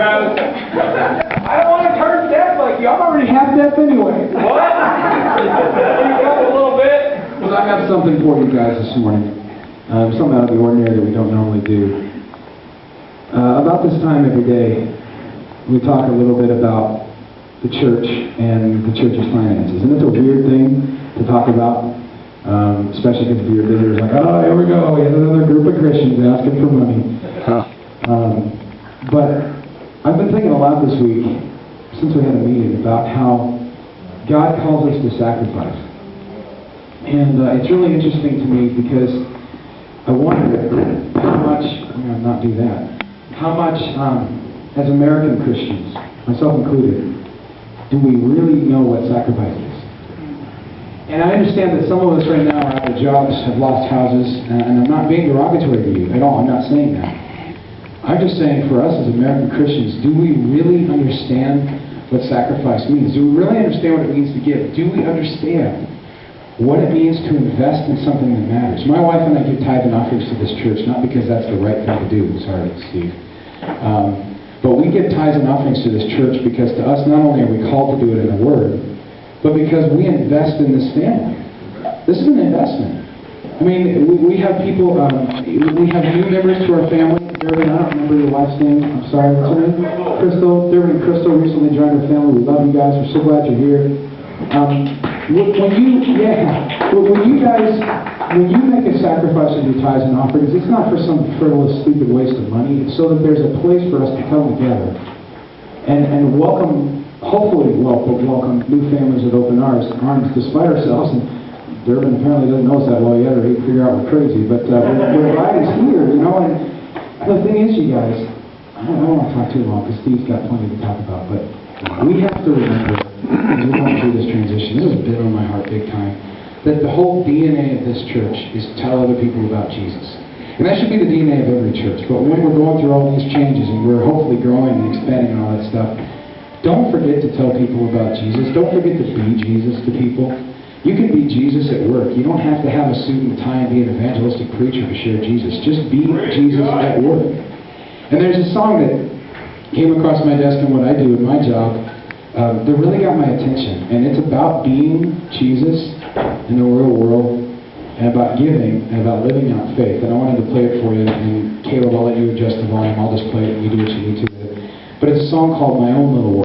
Travis. I don't want to turn deaf like you. I'm already half deaf anyway. What? You up a little bit? Well, I have something for you guys this morning. Something out of the ordinary that we don't normally do. About this time every day, we talk a little bit about the church and the church's finances. And it's a weird thing to talk about, especially because your visitors are like, oh, here we go, we have another group of Christians asking for money. But I've been thinking a lot this week, since we had a meeting, about how God calls us to sacrifice. And it's really interesting to me because I wonder how much, not do that, how much as American Christians, myself included, do we really know what sacrifice is? And I understand that some of us right now are out of jobs, have lost houses, and I'm not being derogatory to you at all, I'm not saying that. I'm just saying for us as American Christians, do we really understand what sacrifice means? Do we really understand what it means to give? Do we understand what it means to invest in something that matters? My wife and I give tithe and offerings to this church, not because that's the right thing to do. Sorry, Steve. But we give tithes and offerings to this church because to us, not only are we called to do it in the Word, but because we invest in this family. This is an investment. I mean, we have people, we have new members to our family. Derwin, I don't remember your wife's name. I'm sorry, what's her name? Crystal. Derwin and Crystal recently joined our family. We love you guys. We're so glad you're here. When you make a sacrifice of your tithes and offerings, it's not for some frivolous, stupid waste of money. It's so that there's a place for us to come together and welcome, hopefully welcome new families with open arms despite ourselves. And Derwin apparently doesn't know us that well yet, or he'd figure out we're crazy. But we're glad he's here, you know. And the thing is, you guys, I don't want to talk too long because Steve's got plenty to talk about, but we have to remember, as we're going through this transition, this has been on my heart big time, that the whole DNA of this church is to tell other people about Jesus. And that should be the DNA of every church. But when we're going through all these changes and we're hopefully growing and expanding and all that stuff, don't forget to tell people about Jesus. Don't forget to be Jesus to people. You can be Jesus at work. You don't have to have a suit and tie and be an evangelistic preacher to share Jesus. Just be Jesus at work. And there's a song that came across my desk and what I do in my job that really got my attention. And it's about being Jesus in the real world, and about giving, and about living out faith. And I wanted to play it for you. And Caleb, I'll let you adjust the volume. I'll just play it and you do what you need to with it. But it's a song called My Own Little World.